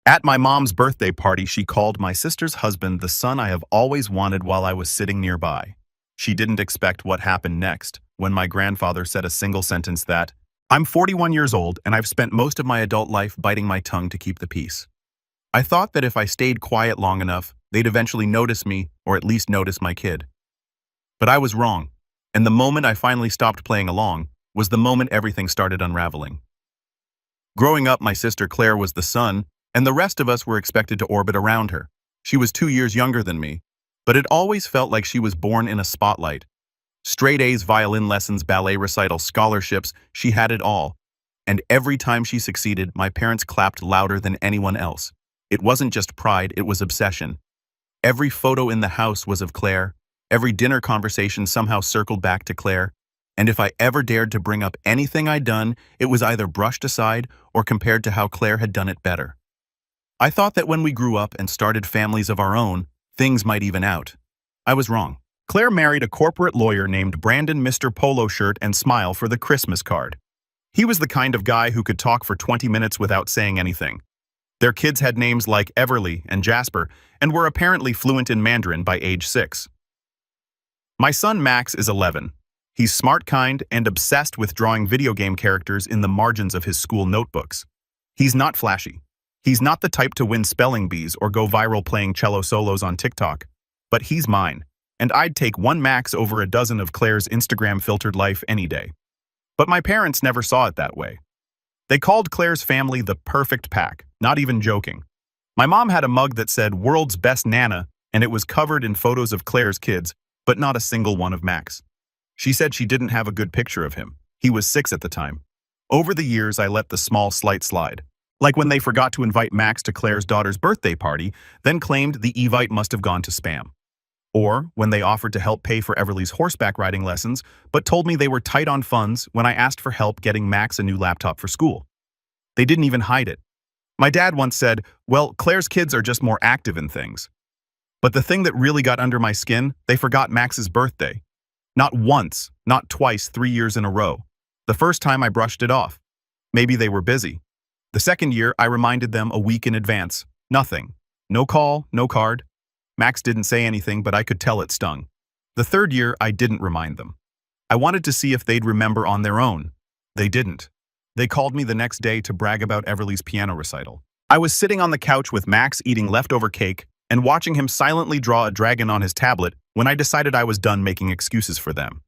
At my mom's birthday party, she called my sister's husband the son I have always wanted while I was sitting nearby. She didn't expect what happened next when my grandfather said a single sentence that, "I'm 41 years old and I've spent most of my adult life biting my tongue to keep the peace." I thought that if I stayed quiet long enough, they'd eventually notice me or at least notice my kid. But I was wrong, and the moment I finally stopped playing along was the moment everything started unraveling. Growing up, my sister Claire was the sun, and the rest of us were expected to orbit around her. She was 2 years younger than me, but it always felt like she was born in a spotlight. Straight A's, violin lessons, ballet recitals, scholarships, she had it all. And every time she succeeded, my parents clapped louder than anyone else. It wasn't just pride, it was obsession. Every photo in the house was of Claire. Every dinner conversation somehow circled back to Claire. And if I ever dared to bring up anything I'd done, it was either brushed aside or compared to how Claire had done it better. I thought that when we grew up and started families of our own, things might even out. I was wrong. Claire married a corporate lawyer named Brandon, Mr. Polo Shirt and Smile for the Christmas card. He was the kind of guy who could talk for 20 minutes without saying anything. Their kids had names like Everly and Jasper and were apparently fluent in Mandarin by age 6. My son Max is 11. He's smart, kind, and obsessed with drawing video game characters in the margins of his school notebooks. He's not flashy. He's not the type to win spelling bees or go viral playing cello solos on TikTok. But he's mine, and I'd take one Max over a dozen of Claire's Instagram-filtered life any day. But my parents never saw it that way. They called Claire's family the perfect pack, not even joking. My mom had a mug that said "World's Best Nana," and it was covered in photos of Claire's kids, but not a single one of Max. She said she didn't have a good picture of him. He was 6 at the time. Over the years, I let the small slight slide. Like when they forgot to invite Max to Claire's daughter's birthday party, then claimed the evite must have gone to spam. Or when they offered to help pay for Everly's horseback riding lessons, but told me they were tight on funds when I asked for help getting Max a new laptop for school. They didn't even hide it. My dad once said, "Well, Claire's kids are just more active in things." But the thing that really got under my skin, they forgot Max's birthday. Not once, not twice, 3 years in a row. The first time I brushed it off. Maybe they were busy. The second year, I reminded them a week in advance. Nothing. No call, no card. Max didn't say anything, but I could tell it stung. The third year, I didn't remind them. I wanted to see if they'd remember on their own. They didn't. They called me the next day to brag about Everly's piano recital. I was sitting on the couch with Max eating leftover cake and watching him silently draw a dragon on his tablet when I decided I was done making excuses for them.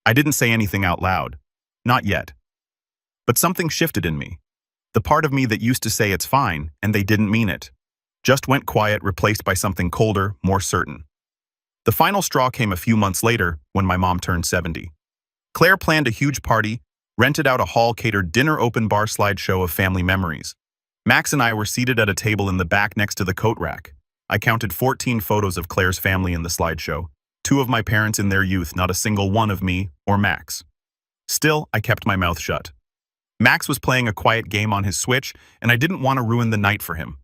I didn't say anything out loud. Not yet. But something shifted in me. The part of me that used to say it's fine, and they didn't mean it, just went quiet, replaced by something colder, more certain. The final straw came a few months later when my mom turned 70. Claire planned a huge party, rented out a hall-catered dinner open bar slideshow of family memories. Max and I were seated at a table in the back next to the coat rack. I counted 14 photos of Claire's family in the slideshow, 2 of my parents in their youth, not a single one of me or Max. Still, I kept my mouth shut. Max was playing a quiet game on his Switch, and I didn't want to ruin the night for him.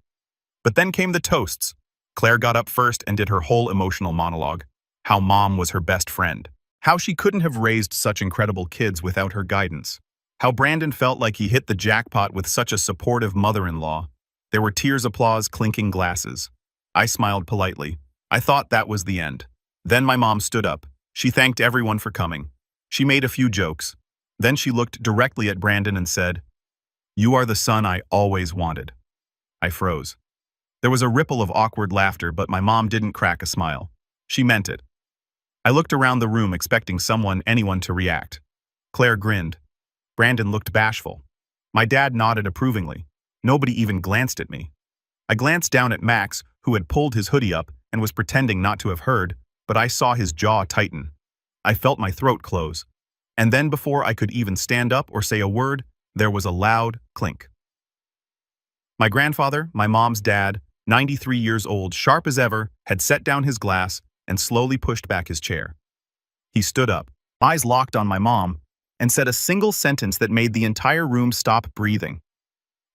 But then came the toasts. Claire got up first and did her whole emotional monologue. How mom was her best friend. How she couldn't have raised such incredible kids without her guidance. How Brandon felt like he hit the jackpot with such a supportive mother-in-law. There were tears, applause, clinking glasses. I smiled politely. I thought that was the end. Then my mom stood up. She thanked everyone for coming. She made a few jokes. Then she looked directly at Brandon and said, "You are the son I always wanted." I froze. There was a ripple of awkward laughter, but my mom didn't crack a smile. She meant it. I looked around the room expecting anyone to react. Claire grinned. Brandon looked bashful. My dad nodded approvingly. Nobody even glanced at me. I glanced down at Max, who had pulled his hoodie up and was pretending not to have heard, but I saw his jaw tighten. I felt my throat close. And then before I could even stand up or say a word, there was a loud clink. My grandfather, my mom's dad, 93 years old, sharp as ever, had set down his glass and slowly pushed back his chair. He stood up, eyes locked on my mom, and said a single sentence that made the entire room stop breathing.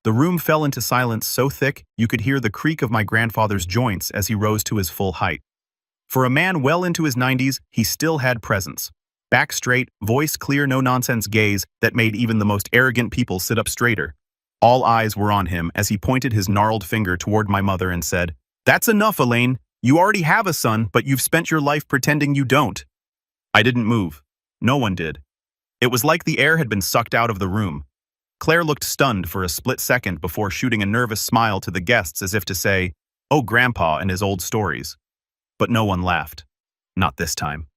The room fell into silence so thick you could hear the creak of my grandfather's joints as he rose to his full height. For a man well into his 90s, he still had presence. Back straight, voice clear, no-nonsense gaze that made even the most arrogant people sit up straighter. All eyes were on him as he pointed his gnarled finger toward my mother and said, "That's enough, Elaine. You already have a son, but you've spent your life pretending you don't." I didn't move. No one did. It was like the air had been sucked out of the room. Claire looked stunned for a split second before shooting a nervous smile to the guests as if to say, "Oh, Grandpa and his old stories." But no one laughed. Not this time.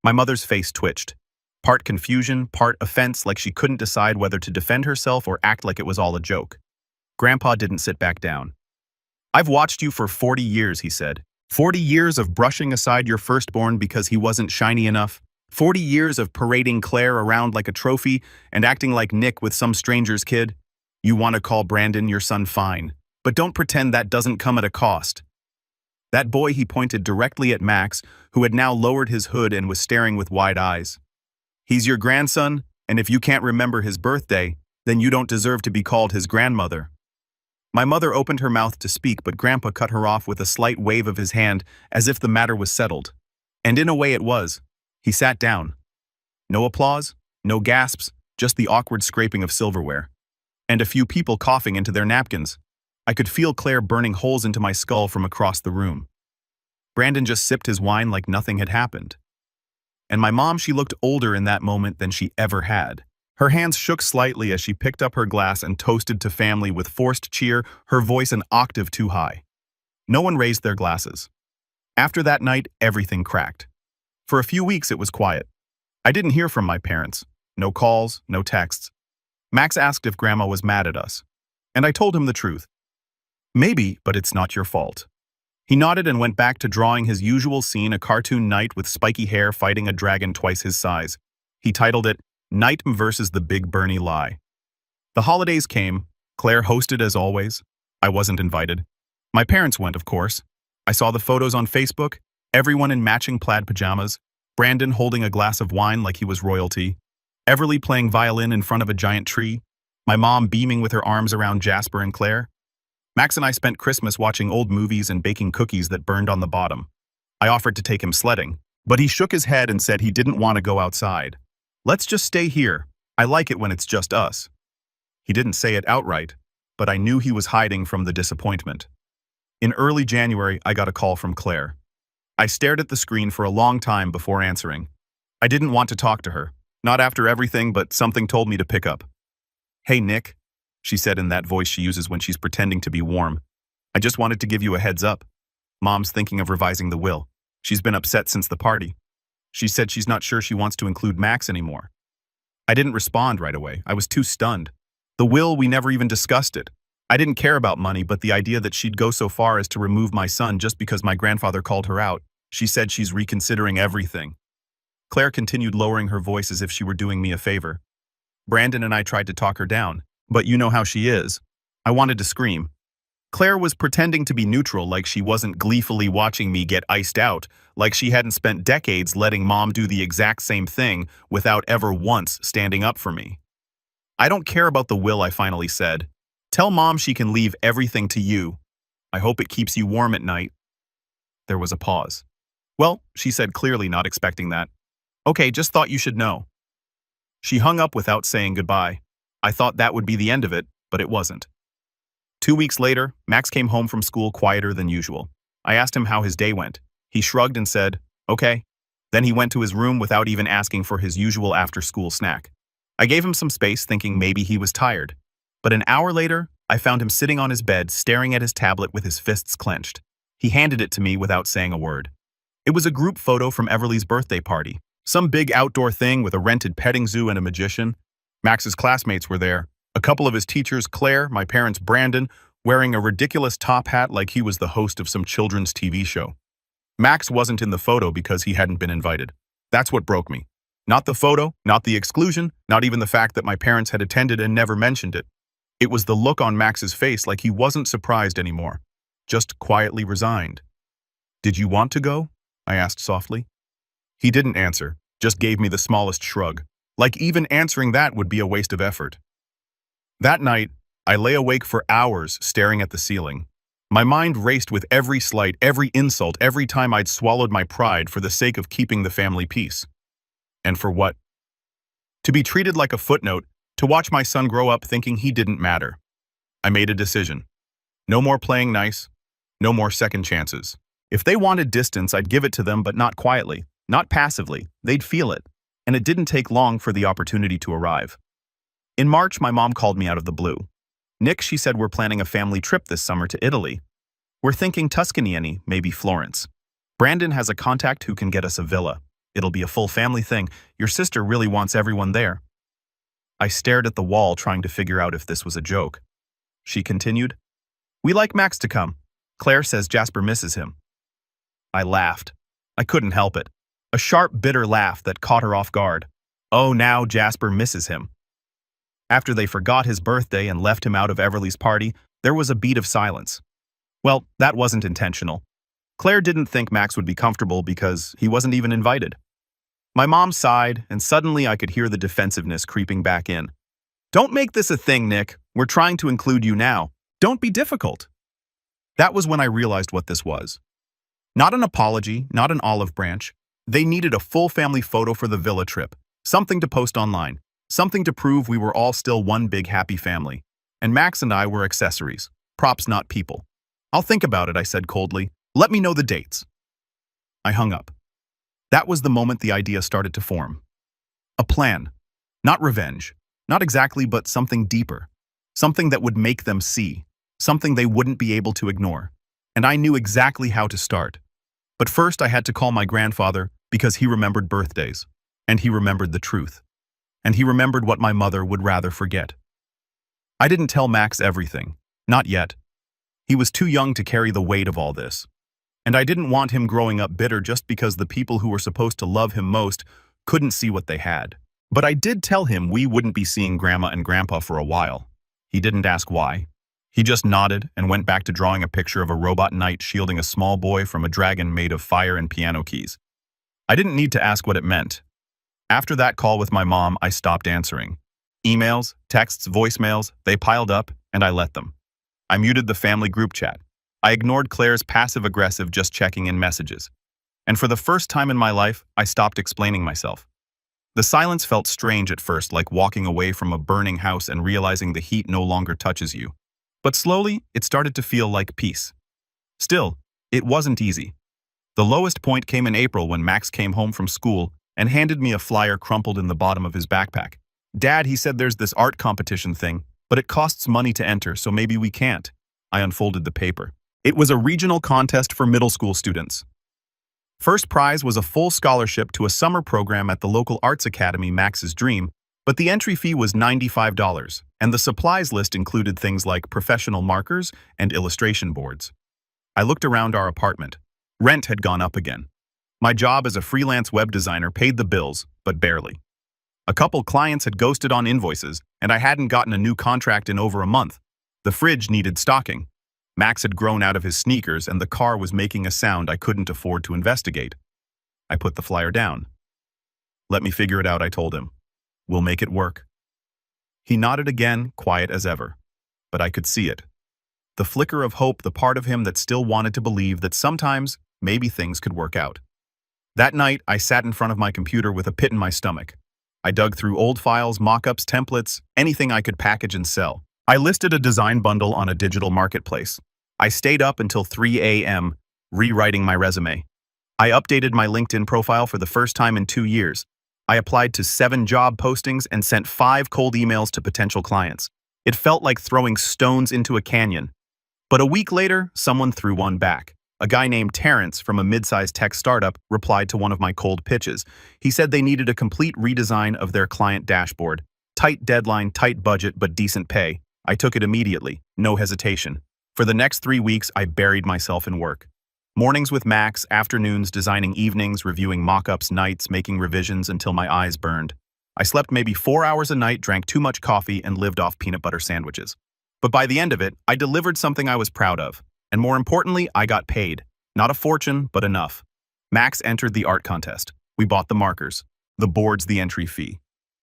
My mother's face twitched. Part confusion, part offense, like she couldn't decide whether to defend herself or act like it was all a joke. Grandpa didn't sit back down. "I've watched you for 40 years, he said. 40 years of brushing aside your firstborn because he wasn't shiny enough. 40 years of parading Claire around like a trophy and acting like Nick with some stranger's kid. You want to call Brandon your son, fine. But don't pretend that doesn't come at a cost." That boy, he pointed directly at Max, who had now lowered his hood and was staring with wide eyes. "He's your grandson, and if you can't remember his birthday, then you don't deserve to be called his grandmother." My mother opened her mouth to speak, but Grandpa cut her off with a slight wave of his hand as if the matter was settled. And in a way it was. He sat down. No applause, no gasps, just the awkward scraping of silverware. And a few people coughing into their napkins. I could feel Claire burning holes into my skull from across the room. Brandon just sipped his wine like nothing had happened. And my mom, she looked older in that moment than she ever had. Her hands shook slightly as she picked up her glass and toasted to family with forced cheer, her voice an octave too high. No one raised their glasses. After that night, everything cracked. For a few weeks, it was quiet. I didn't hear from my parents. No calls, no texts. Max asked if Grandma was mad at us. And I told him the truth. "Maybe, but it's not your fault." He nodded and went back to drawing his usual scene, a cartoon knight with spiky hair fighting a dragon twice his size. He titled it, "Knight versus the Big Bernie Lie." The holidays came. Claire hosted as always. I wasn't invited. My parents went, of course. I saw the photos on Facebook, everyone in matching plaid pajamas, Brandon holding a glass of wine like he was royalty, Everly playing violin in front of a giant tree, my mom beaming with her arms around Jasper and Claire. Max and I spent Christmas watching old movies and baking cookies that burned on the bottom. I offered to take him sledding, but he shook his head and said he didn't want to go outside. "Let's just stay here. I like it when it's just us." He didn't say it outright, but I knew he was hiding from the disappointment. In early January, I got a call from Claire. I stared at the screen for a long time before answering. I didn't want to talk to her, not after everything, but something told me to pick up. "Hey, Nick," she said in that voice she uses when she's pretending to be warm. "I just wanted to give you a heads up. Mom's thinking of revising the will. She's been upset since the party. She said she's not sure she wants to include Max anymore." I didn't respond right away. I was too stunned. The will, we never even discussed it. I didn't care about money, but the idea that she'd go so far as to remove my son just because my grandfather called her out. She said she's reconsidering everything. Claire continued lowering her voice as if she were doing me a favor. Brandon and I tried to talk her down, but you know how she is. I wanted to scream. Claire was pretending to be neutral, like she wasn't gleefully watching me get iced out, like she hadn't spent decades letting Mom do the exact same thing without ever once standing up for me. "I don't care about the will," I finally said. "Tell Mom she can leave everything to you. I hope it keeps you warm at night." There was a pause. "Well," she said, clearly not expecting that. "Okay, just thought you should know." She hung up without saying goodbye. I thought that would be the end of it, but it wasn't. 2 weeks later, Max came home from school quieter than usual. I asked him how his day went. He shrugged and said, "Okay." Then he went to his room without even asking for his usual after-school snack. I gave him some space, thinking maybe he was tired. But an hour later, I found him sitting on his bed, staring at his tablet with his fists clenched. He handed it to me without saying a word. It was a group photo from Everly's birthday party. Some big outdoor thing with a rented petting zoo and a magician. Max's classmates were there. A couple of his teachers, Claire, my parents, Brandon, wearing a ridiculous top hat like he was the host of some children's TV show. Max wasn't in the photo because he hadn't been invited. That's what broke me. Not the photo, not the exclusion, not even the fact that my parents had attended and never mentioned it. It was the look on Max's face, like he wasn't surprised anymore, just quietly resigned. "Did you want to go?" I asked softly. He didn't answer, just gave me the smallest shrug, like even answering that would be a waste of effort. That night, I lay awake for hours staring at the ceiling. My mind raced with every slight, every insult, every time I'd swallowed my pride for the sake of keeping the family peace. And for what? To be treated like a footnote, To watch my son grow up thinking he didn't matter. I made a decision. No more playing nice. No more second chances. If they wanted distance, I'd give it to them, but not quietly, not passively. They'd feel it. And it didn't take long for the opportunity to arrive. In March, my mom called me out of the blue. "Nick," she said, "we're planning a family trip this summer to Italy. We're thinking Tuscany, maybe Florence. Brandon has a contact who can get us a villa. It'll be a full family thing. Your sister really wants everyone there." I stared at the wall, trying to figure out if this was a joke. She continued, "We like Max to come. Claire says Jasper misses him." I laughed. I couldn't help it. A sharp, bitter laugh that caught her off guard. Oh, now Jasper misses him. After they forgot his birthday and left him out of Everly's party, there was a beat of silence. Well, that wasn't intentional. Claire didn't think Max would be comfortable because he wasn't even invited. My mom sighed, and suddenly I could hear the defensiveness creeping back in. "Don't make this a thing, Nick. We're trying to include you now. Don't be difficult." That was when I realized what this was. Not an apology, not an olive branch. They needed a full family photo for the villa trip, something to post online, something to prove we were all still one big happy family. And Max and I were accessories, props, not people. "I'll think about it," I said coldly. "Let me know the dates." I hung up. That was the moment the idea started to form. A plan. Not revenge. Not exactly, but something deeper. Something that would make them see. Something they wouldn't be able to ignore. And I knew exactly how to start. But first I had to call my grandfather because he remembered birthdays. And he remembered the truth. And he remembered what my mother would rather forget. I didn't tell Max everything. Not yet. He was too young to carry the weight of all this. And I didn't want him growing up bitter just because the people who were supposed to love him most couldn't see what they had. But I did tell him we wouldn't be seeing Grandma and Grandpa for a while. He didn't ask why. He just nodded and went back to drawing a picture of a robot knight shielding a small boy from a dragon made of fire and piano keys. I didn't need to ask what it meant. After that call with my mom, I stopped answering. Emails, texts, voicemails, they piled up, and I let them. I muted the family group chat. I ignored Claire's passive-aggressive just checking in messages. And for the first time in my life, I stopped explaining myself. The silence felt strange at first, like walking away from a burning house and realizing the heat no longer touches you. But slowly, it started to feel like peace. Still, it wasn't easy. The lowest point came in April when Max came home from school and handed me a flyer crumpled in the bottom of his backpack. "Dad," he said, "there's this art competition thing, but it costs money to enter, so maybe we can't." I unfolded the paper. It was a regional contest for middle school students. First prize was a full scholarship to a summer program at the local arts academy, Max's dream, but the entry fee was $95, and the supplies list included things like professional markers and illustration boards. I looked around our apartment. Rent had gone up again. My job as a freelance web designer paid the bills, but barely. A couple clients had ghosted on invoices, and I hadn't gotten a new contract in over a month. The fridge needed stocking. Max had grown out of his sneakers, and the car was making a sound I couldn't afford to investigate. I put the flyer down. "Let me figure it out," I told him. "We'll make it work." He nodded again, quiet as ever. But I could see it. The flicker of hope, the part of him that still wanted to believe that sometimes, maybe things could work out. That night, I sat in front of my computer with a pit in my stomach. I dug through old files, mock-ups, templates, anything I could package and sell. I listed a design bundle on a digital marketplace. I stayed up until 3 a.m., rewriting my resume. I updated my LinkedIn profile for the first time in 2 years. I applied to 7 job postings and sent 5 cold emails to potential clients. It felt like throwing stones into a canyon. But a week later, someone threw one back. A guy named Terrence from a mid-sized tech startup replied to one of my cold pitches. He said they needed a complete redesign of their client dashboard. Tight deadline, tight budget, but decent pay. I took it immediately, no hesitation. For the next 3 weeks, I buried myself in work. Mornings with Max, afternoons designing, evenings reviewing mock-ups, nights making revisions until my eyes burned. I slept maybe 4 hours a night, drank too much coffee, and lived off peanut butter sandwiches. But by the end of it, I delivered something I was proud of. And more importantly, I got paid. Not a fortune, but enough. Max entered the art contest. We bought the markers. The board's the entry fee.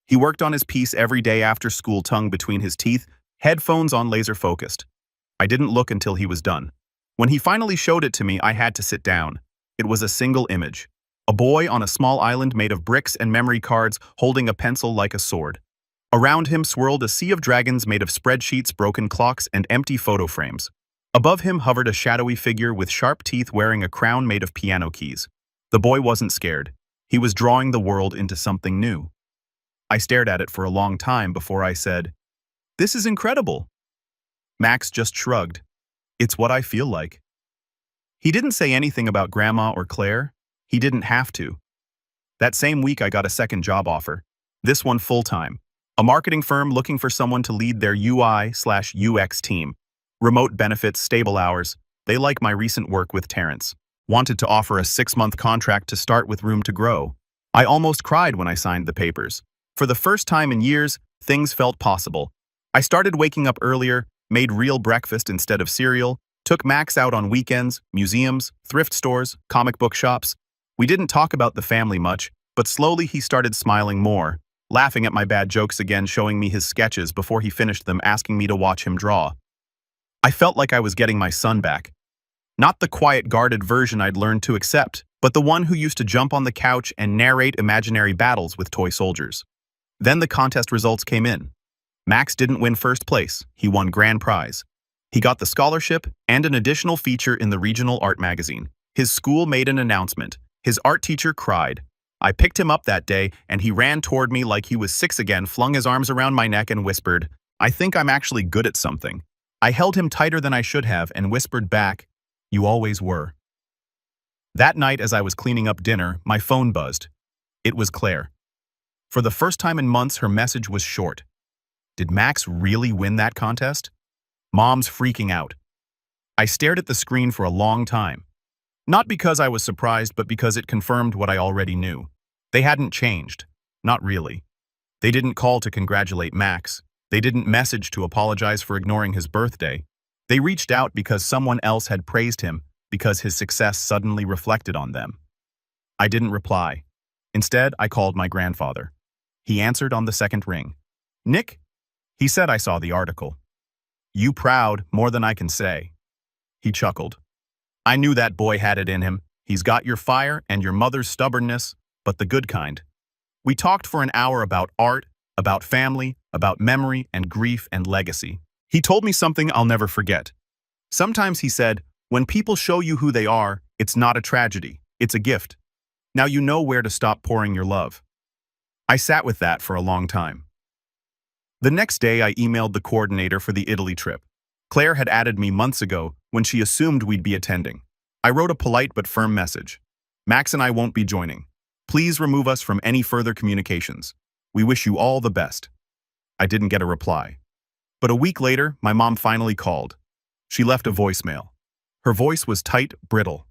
He worked on his piece every day after school, tongue between his teeth, headphones on, laser-focused. I didn't look until he was done. When he finally showed it to me, I had to sit down. It was a single image. A boy on a small island made of bricks and memory cards holding a pencil like a sword. Around him swirled a sea of dragons made of spreadsheets, broken clocks, and empty photo frames. Above him hovered a shadowy figure with sharp teeth wearing a crown made of piano keys. The boy wasn't scared. He was drawing the world into something new. I stared at it for a long time before I said, "This is incredible." Max just shrugged. "It's what I feel like." He didn't say anything about Grandma or Claire. He didn't have to. That same week I got a second job offer. This one full-time. A marketing firm looking for someone to lead their UI/UX team. Remote benefits, stable hours. They like my recent work with Terrence. Wanted to offer a 6-month contract to start with room to grow. I almost cried when I signed the papers. For the first time in years, things felt possible. I started waking up earlier, made real breakfast instead of cereal, took Max out on weekends, museums, thrift stores, comic book shops. We didn't talk about the family much, but slowly he started smiling more, laughing at my bad jokes again, showing me his sketches before he finished them, asking me to watch him draw. I felt like I was getting my son back. Not the quiet, guarded version I'd learned to accept, but the one who used to jump on the couch and narrate imaginary battles with toy soldiers. Then the contest results came in. Max didn't win first place, he won grand prize. He got the scholarship and an additional feature in the regional art magazine. His school made an announcement. His art teacher cried. I picked him up that day, and he ran toward me like he was 6 again, flung his arms around my neck and whispered, "I think I'm actually good at something." I held him tighter than I should have and whispered back, "You always were." That night, as I was cleaning up dinner, my phone buzzed. It was Claire. For the first time in months, her message was short. Did Max really win that contest? Mom's freaking out. I stared at the screen for a long time. Not because I was surprised, but because it confirmed what I already knew. They hadn't changed. Not really. They didn't call to congratulate Max. They didn't message to apologize for ignoring his birthday. They reached out because someone else had praised him, because his success suddenly reflected on them. I didn't reply. Instead, I called my grandfather. He answered on the second ring. "Nick?" He said, "I saw the article." "You proud, more than I can say." He chuckled. "I knew that boy had it in him. He's got your fire and your mother's stubbornness, but the good kind." We talked for an hour about art, about family, about memory and grief and legacy. He told me something I'll never forget. Sometimes, he said, when people show you who they are, it's not a tragedy, it's a gift. Now you know where to stop pouring your love. I sat with that for a long time. The next day, I emailed the coordinator for the Italy trip. Claire had added me months ago when she assumed we'd be attending. I wrote a polite but firm message. "Max and I won't be joining. Please remove us from any further communications. We wish you all the best." I didn't get a reply. But a week later, my mom finally called. She left a voicemail. Her voice was tight, brittle.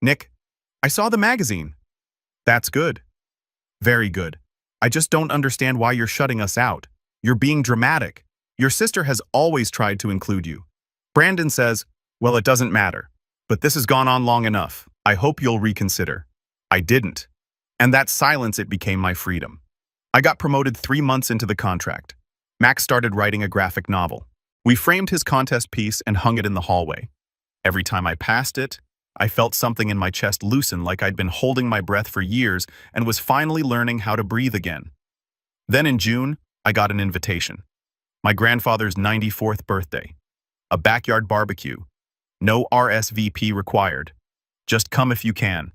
"Nick, I saw the magazine." "That's good." "Very good. I just don't understand why you're shutting us out. You're being dramatic. Your sister has always tried to include you." Brandon says, "Well, it doesn't matter. But this has gone on long enough. I hope you'll reconsider." I didn't. And that silence, it became my freedom. I got promoted 3 months into the contract. Max started writing a graphic novel. We framed his contest piece and hung it in the hallway. Every time I passed it, I felt something in my chest loosen, like I'd been holding my breath for years and was finally learning how to breathe again. Then in June, I got an invitation. My grandfather's 94th birthday. A backyard barbecue. No RSVP required. Just come if you can.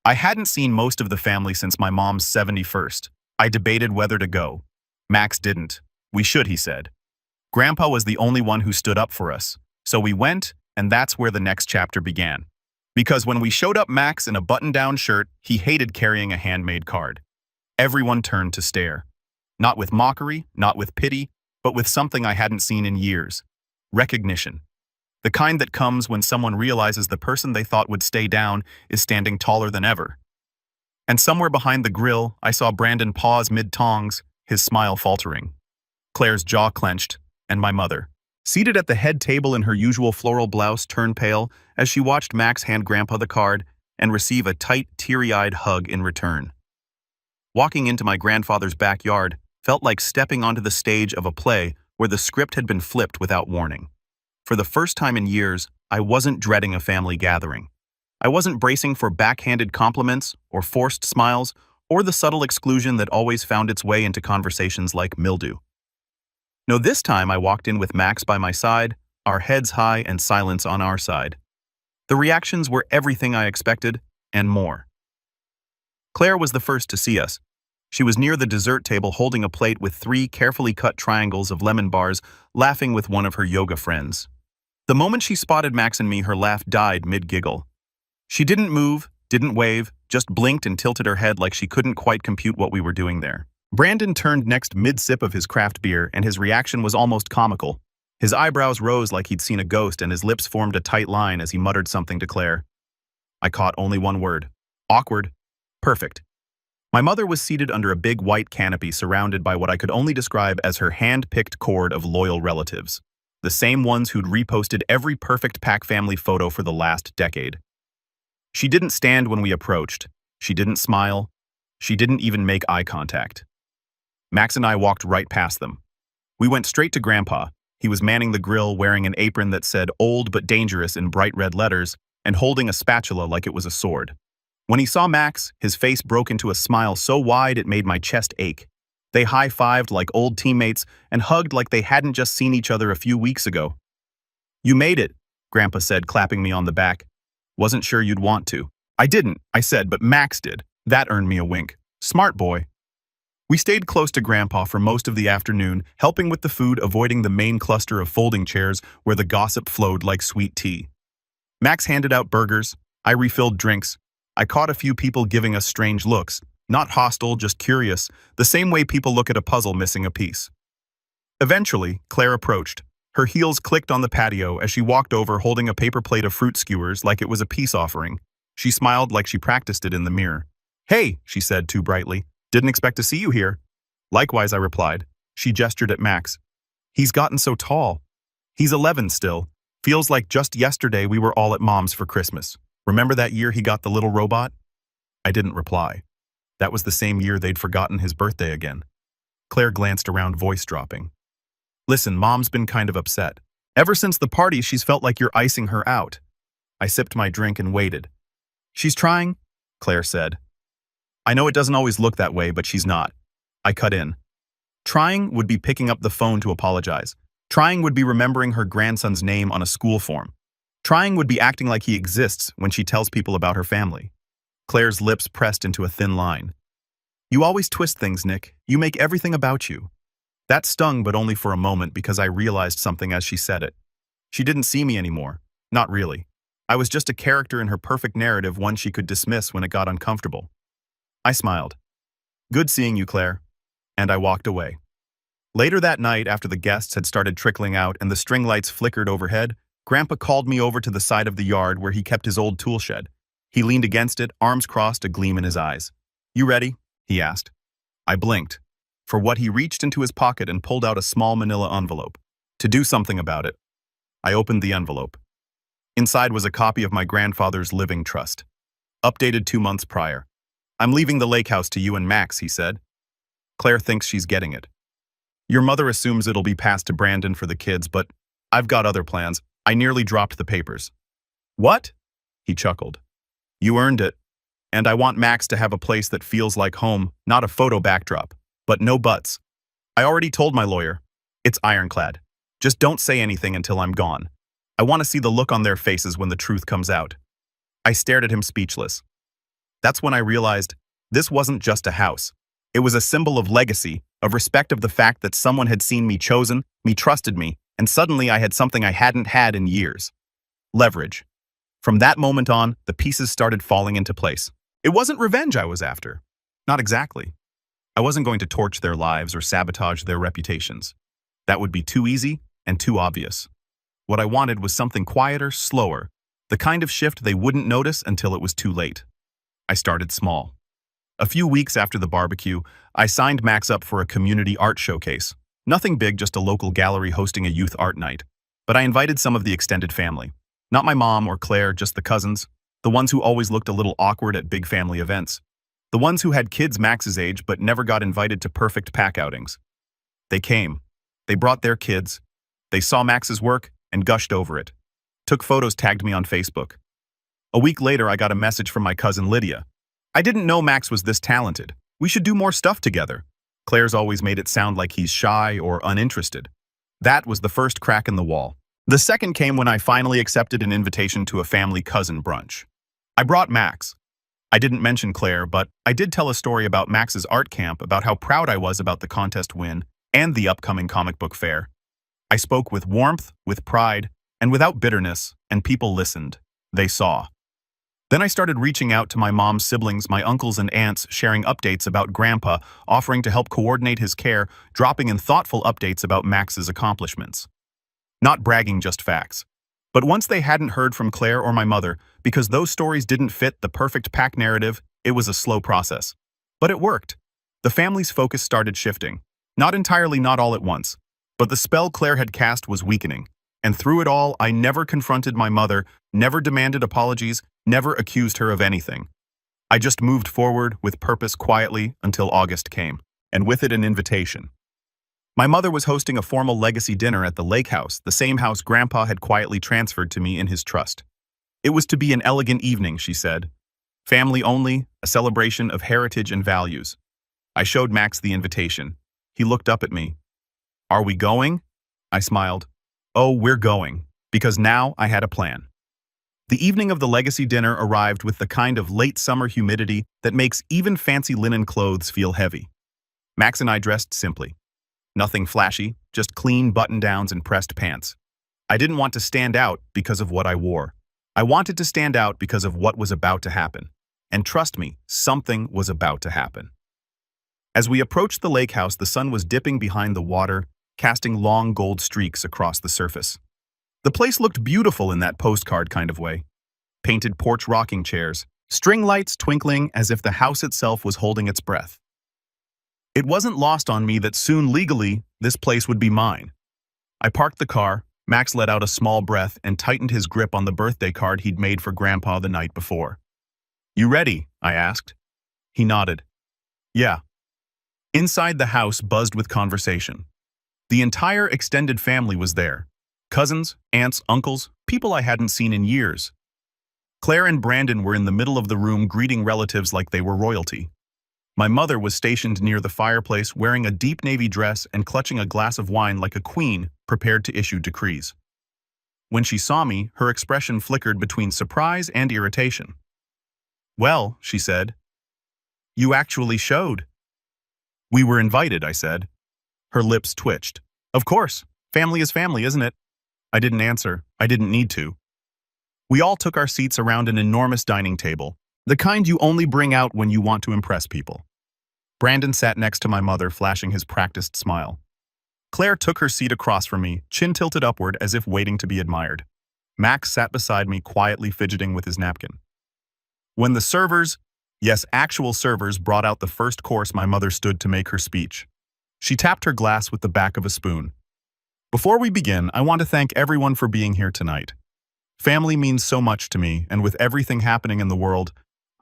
I hadn't seen most of the family since my mom's 71st. I debated whether to go. Max didn't. "We should," he said. Grandpa was the only one who stood up for us. So we went, and that's where the next chapter began. Because when we showed up, Max in a button-down shirt, he hated carrying a handmade card. Everyone turned to stare. Not with mockery, not with pity, but with something I hadn't seen in years. Recognition. The kind that comes when someone realizes the person they thought would stay down is standing taller than ever. And somewhere behind the grill, I saw Brandon pause mid-tongs, his smile faltering. Claire's jaw clenched, and my mother, seated at the head table in her usual floral blouse, turned pale as she watched Max hand Grandpa the card and receive a tight, teary-eyed hug in return. Walking into my grandfather's backyard felt like stepping onto the stage of a play where the script had been flipped without warning. For the first time in years, I wasn't dreading a family gathering. I wasn't bracing for backhanded compliments or forced smiles or the subtle exclusion that always found its way into conversations like mildew. No, this time I walked in with Max by my side, our heads high and silence on our side. The reactions were everything I expected, and more. Claire was the first to see us. She was near the dessert table holding a plate with 3 carefully cut triangles of lemon bars, laughing with one of her yoga friends. The moment she spotted Max and me, her laugh died mid-giggle. She didn't move, didn't wave, just blinked and tilted her head like she couldn't quite compute what we were doing there. Brandon turned next mid-sip of his craft beer, and his reaction was almost comical. His eyebrows rose like he'd seen a ghost, and his lips formed a tight line as he muttered something to Claire. I caught only one word. Awkward. Perfect. My mother was seated under a big white canopy surrounded by what I could only describe as her hand-picked cord of loyal relatives. The same ones who'd reposted every perfect Pack family photo for the last decade. She didn't stand when we approached. She didn't smile. She didn't even make eye contact. Max and I walked right past them. We went straight to Grandpa. He was manning the grill, wearing an apron that said "old but dangerous" in bright red letters, and holding a spatula like it was a sword. When he saw Max, his face broke into a smile so wide it made my chest ache. They high-fived like old teammates and hugged like they hadn't just seen each other a few weeks ago. "You made it," Grandpa said, clapping me on the back. "Wasn't sure you'd want to." "I didn't," I said, "but Max did." That earned me a wink. Smart boy. We stayed close to Grandpa for most of the afternoon, helping with the food, avoiding the main cluster of folding chairs where the gossip flowed like sweet tea. Max handed out burgers. I refilled drinks. I caught a few people giving us strange looks, not hostile, just curious, the same way people look at a puzzle missing a piece. Eventually, Claire approached. Her heels clicked on the patio as she walked over holding a paper plate of fruit skewers like it was a peace offering. She smiled like she practiced it in the mirror. "Hey," she said too brightly. "Didn't expect to see you here." "Likewise," I replied. She gestured at Max. "He's gotten so tall. He's 11 still. Feels like just yesterday we were all at Mom's for Christmas. Remember that year he got the little robot?" I didn't reply. That was the same year they'd forgotten his birthday again. Claire glanced around, voice dropping. "Listen, Mom's been kind of upset. Ever since the party, she's felt like you're icing her out." I sipped my drink and waited. "She's trying," Claire said. "I know it doesn't always look that way, but she's not." I cut in. Trying would be picking up the phone to apologize. Trying would be remembering her grandson's name on a school form. Trying would be acting like he exists when she tells people about her family. Claire's lips pressed into a thin line. "You always twist things, Nick. You make everything about you." That stung, but only for a moment, because I realized something as she said it. She didn't see me anymore. Not really. I was just a character in her perfect narrative, one she could dismiss when it got uncomfortable. I smiled. "Good seeing you, Claire." And I walked away. Later that night, after the guests had started trickling out and the string lights flickered overhead, Grandpa called me over to the side of the yard where he kept his old tool shed. He leaned against it, arms crossed, a gleam in his eyes. "You ready?" he asked. I blinked. For what, he reached into his pocket and pulled out a small manila envelope. To do something about it. I opened the envelope. Inside was a copy of my grandfather's living trust. Updated 2 months prior. "I'm leaving the lake house to you and Max," he said. "Claire thinks she's getting it. Your mother assumes it'll be passed to Brandon for the kids, but I've got other plans." I nearly dropped the papers. "What?" he chuckled. "You earned it. And I want Max to have a place that feels like home, not a photo backdrop. But no buts. I already told my lawyer. It's ironclad. Just don't say anything until I'm gone. I want to see the look on their faces when the truth comes out." I stared at him speechless. That's when I realized this wasn't just a house. It was a symbol of legacy, of respect, of the fact that someone had seen me chosen, me trusted me, and suddenly I had something I hadn't had in years. Leverage. From that moment on, the pieces started falling into place. It wasn't revenge I was after. Not exactly. I wasn't going to torch their lives or sabotage their reputations. That would be too easy and too obvious. What I wanted was something quieter, slower, the kind of shift they wouldn't notice until it was too late. I started small. A few weeks after the barbecue, I signed Max up for a community art showcase. Nothing big, just a local gallery hosting a youth art night. But I invited some of the extended family. Not my mom or Claire, just the cousins. The ones who always looked a little awkward at big family events. The ones who had kids Max's age but never got invited to perfect pack outings. They came. They brought their kids. They saw Max's work and gushed over it. Took photos, tagged me on Facebook. A week later, I got a message from my cousin Lydia. I didn't know Max was this talented. We should do more stuff together. Claire's always made it sound like he's shy or uninterested. That was the first crack in the wall. The second came when I finally accepted an invitation to a family cousin brunch. I brought Max. I didn't mention Claire, but I did tell a story about Max's art camp, about how proud I was about the contest win and the upcoming comic book fair. I spoke with warmth, with pride, and without bitterness, and people listened. They saw. Then I started reaching out to my mom's siblings, my uncles and aunts, sharing updates about Grandpa, offering to help coordinate his care, dropping in thoughtful updates about Max's accomplishments. Not bragging, just facts. But once they hadn't heard from Claire or my mother, because those stories didn't fit the perfect pack narrative, it was a slow process. But it worked. The family's focus started shifting. Not entirely, not all at once. But the spell Claire had cast was weakening. And through it all, I never confronted my mother, never demanded apologies, never accused her of anything. I just moved forward with purpose quietly until August came, and with it an invitation. My mother was hosting a formal legacy dinner at the lake house, the same house Grandpa had quietly transferred to me in his trust. It was to be an elegant evening, she said. Family only, a celebration of heritage and values. I showed Max the invitation. He looked up at me. Are we going? I smiled. Oh, we're going, because now I had a plan. The evening of the legacy dinner arrived with the kind of late summer humidity that makes even fancy linen clothes feel heavy. Max and I dressed simply. Nothing flashy, just clean button-downs and pressed pants. I didn't want to stand out because of what I wore. I wanted to stand out because of what was about to happen. And trust me, something was about to happen. As we approached the lake house, the sun was dipping behind the water, casting long gold streaks across the surface. The place looked beautiful in that postcard kind of way. Painted porch rocking chairs, string lights twinkling as if the house itself was holding its breath. It wasn't lost on me that soon, legally, this place would be mine. I parked the car, Max let out a small breath and tightened his grip on the birthday card he'd made for Grandpa the night before. You ready? I asked. He nodded. Yeah. Inside the house buzzed with conversation. The entire extended family was there. Cousins, aunts, uncles, people I hadn't seen in years. Claire and Brandon were in the middle of the room greeting relatives like they were royalty. My mother was stationed near the fireplace wearing a deep navy dress and clutching a glass of wine like a queen prepared to issue decrees. When she saw me, her expression flickered between surprise and irritation. Well, she said, you actually showed. We were invited, I said. Her lips twitched. Of course, family is family, isn't it? I didn't answer. I didn't need to. We all took our seats around an enormous dining table, the kind you only bring out when you want to impress people. Brandon sat next to my mother, flashing his practiced smile. Claire took her seat across from me, chin tilted upward as if waiting to be admired. Max sat beside me, quietly fidgeting with his napkin. When the servers, yes, actual servers, brought out the first course, my mother stood to make her speech. She tapped her glass with the back of a spoon. Before we begin, I want to thank everyone for being here tonight. Family means so much to me, and with everything happening in the world,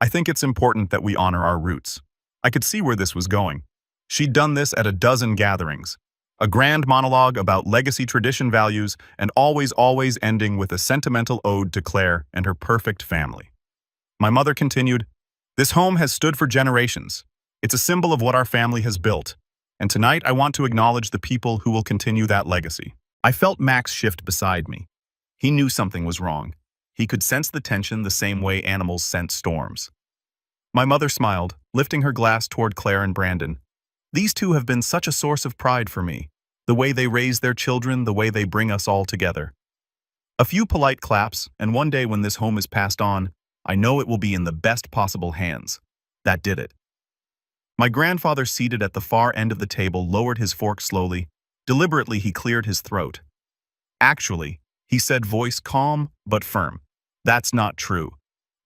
I think it's important that we honor our roots. I could see where this was going. She'd done this at a dozen gatherings. A grand monologue about legacy tradition values, and always ending with a sentimental ode to Claire and her perfect family. My mother continued, this home has stood for generations. It's a symbol of what our family has built. And tonight I want to acknowledge the people who will continue that legacy. I felt Max shift beside me. He knew something was wrong. He could sense the tension the same way animals sense storms. My mother smiled, lifting her glass toward Claire and Brandon. These two have been such a source of pride for me. The way they raise their children, the way they bring us all together. A few polite claps, and one day when this home is passed on, I know it will be in the best possible hands. That did it. My grandfather, seated at the far end of the table, lowered his fork slowly. Deliberately, he cleared his throat. Actually, he said, voice calm but firm. That's not true.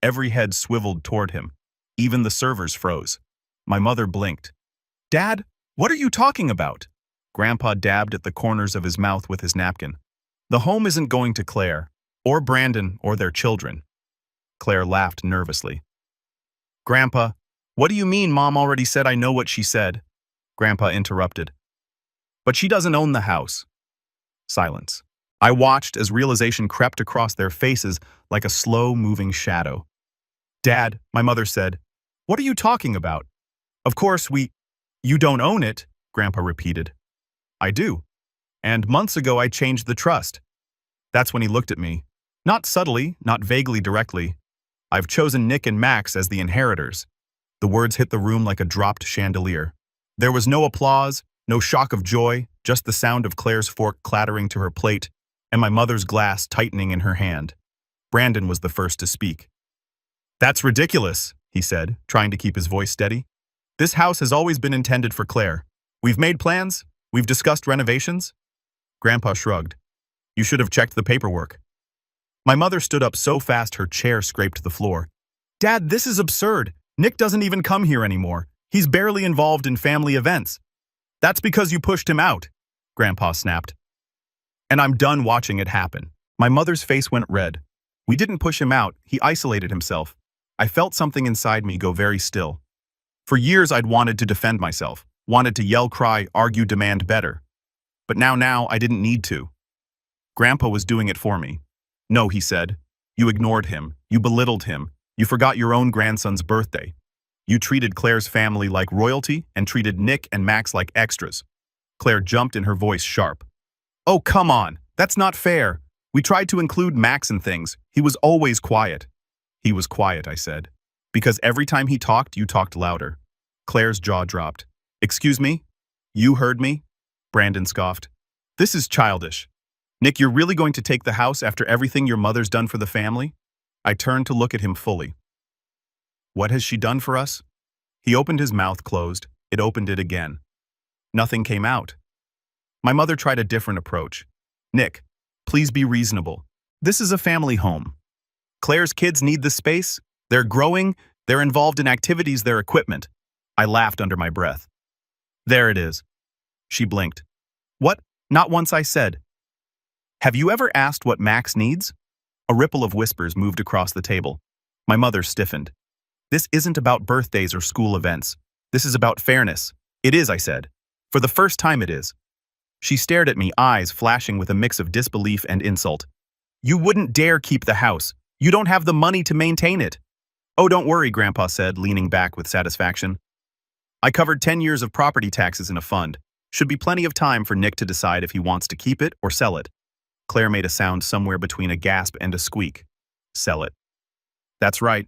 Every head swiveled toward him. Even the servers froze. My mother blinked. Dad, what are you talking about? Grandpa dabbed at the corners of his mouth with his napkin. The home isn't going to Claire, or Brandon, or their children. Claire laughed nervously. Grandpa, what do you mean? Mom already said I know what she said. Grandpa interrupted. But she doesn't own the house. Silence. I watched as realization crept across their faces like a slow-moving shadow. Dad, my mother said, what are you talking about? Of course, you don't own it, Grandpa repeated. I do. And months ago I changed the trust. That's when he looked at me. Not subtly, not vaguely directly. I've chosen Nick and Max as the inheritors. The words hit the room like a dropped chandelier. There was no applause, no shock of joy, just the sound of Claire's fork clattering to her plate and my mother's glass tightening in her hand. Brandon was the first to speak. That's ridiculous, he said, trying to keep his voice steady. This house has always been intended for Claire. We've made plans. We've discussed renovations. Grandpa shrugged. You should have checked the paperwork. My mother stood up so fast her chair scraped the floor. Dad, this is absurd. Nick doesn't even come here anymore. He's barely involved in family events. That's because you pushed him out, Grandpa snapped. And I'm done watching it happen. My mother's face went red. We didn't push him out, he isolated himself. I felt something inside me go very still. For years I'd wanted to defend myself, wanted to yell, cry, argue, demand better. But now I didn't need to. Grandpa was doing it for me. No, he said. You ignored him. You belittled him. You forgot your own grandson's birthday. You treated Claire's family like royalty and treated Nick and Max like extras. Claire jumped in her voice sharp. Oh, come on. That's not fair. We tried to include Max in things. He was always quiet. He was quiet, I said. Because every time he talked, you talked louder. Claire's jaw dropped. Excuse me? You heard me? Brandon scoffed. This is childish. Nick, you're really going to take the house after everything your mother's done for the family? I turned to look at him fully. What has she done for us? He opened his mouth closed. It opened it again. Nothing came out. My mother tried a different approach. Nick, please be reasonable. This is a family home. Claire's kids need the space. They're growing. They're involved in activities, their equipment. I laughed under my breath. There it is. She blinked. What? Not once, I said. Have you ever asked what Max needs? A ripple of whispers moved across the table. My mother stiffened. This isn't about birthdays or school events. This is about fairness. It is, I said. For the first time it is. She stared at me, eyes flashing with a mix of disbelief and insult. You wouldn't dare keep the house. You don't have the money to maintain it. Oh, don't worry, Grandpa said, leaning back with satisfaction. I covered 10 years of property taxes in a fund. Should be plenty of time for Nick to decide if he wants to keep it or sell it. Claire made a sound somewhere between a gasp and a squeak. Sell it. That's right.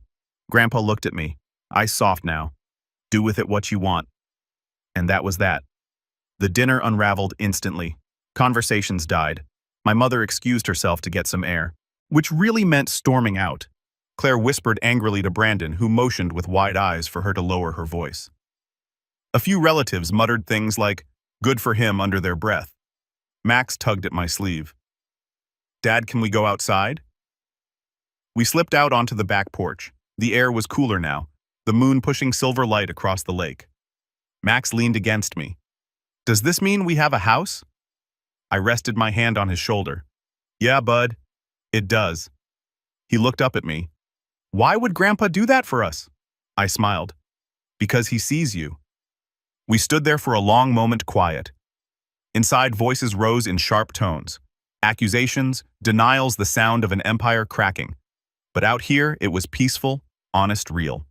Grandpa looked at me. Eyes soft now. Do with it what you want. And that was that. The dinner unraveled instantly. Conversations died. My mother excused herself to get some air, which really meant storming out. Claire whispered angrily to Brandon, who motioned with wide eyes for her to lower her voice. A few relatives muttered things like, good for him, under their breath. Max tugged at my sleeve. Dad, can we go outside? We slipped out onto the back porch. The air was cooler now, the moon pushing silver light across the lake. Max leaned against me. Does this mean we have a house? I rested my hand on his shoulder. Yeah, bud. It does. He looked up at me. Why would Grandpa do that for us? I smiled. Because he sees you. We stood there for a long moment quiet. Inside, voices rose in sharp tones. Accusations, denials, the sound of an empire cracking. But out here, it was peaceful, honest, real.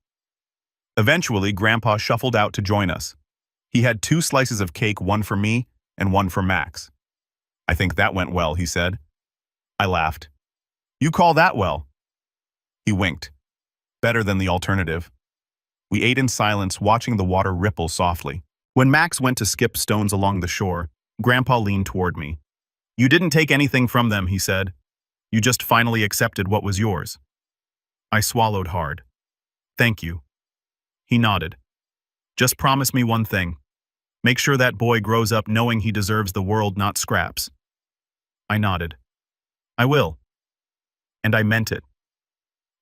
Eventually, Grandpa shuffled out to join us. He had 2 slices of cake, one for me and one for Max. I think that went well, he said. I laughed. You call that well? He winked. Better than the alternative. We ate in silence, watching the water ripple softly. When Max went to skip stones along the shore, Grandpa leaned toward me. You didn't take anything from them, he said. You just finally accepted what was yours. I swallowed hard. Thank you. He nodded. Just promise me one thing. Make sure that boy grows up knowing he deserves the world, not scraps. I nodded. I will. And I meant it.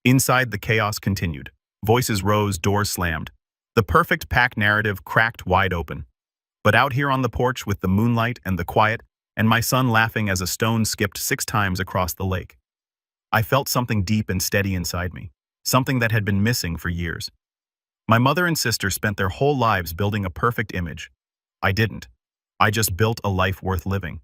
Inside, the chaos continued. Voices rose, doors slammed. The perfect pack narrative cracked wide open. But out here on the porch with the moonlight and the quiet, and my son laughing as a stone skipped 6 times across the lake, I felt something deep and steady inside me, something that had been missing for years. My mother and sister spent their whole lives building a perfect image. I didn't. I just built a life worth living.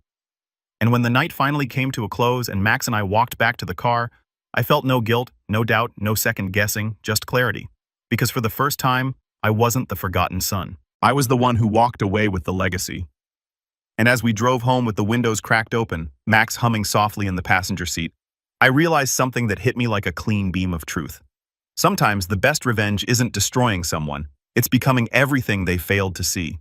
And when the night finally came to a close and Max and I walked back to the car, I felt no guilt, no doubt, no second guessing, just clarity. Because for the first time, I wasn't the forgotten son. I was the one who walked away with the legacy. And as we drove home with the windows cracked open, Max humming softly in the passenger seat, I realized something that hit me like a clean beam of truth. Sometimes the best revenge isn't destroying someone, it's becoming everything they failed to see.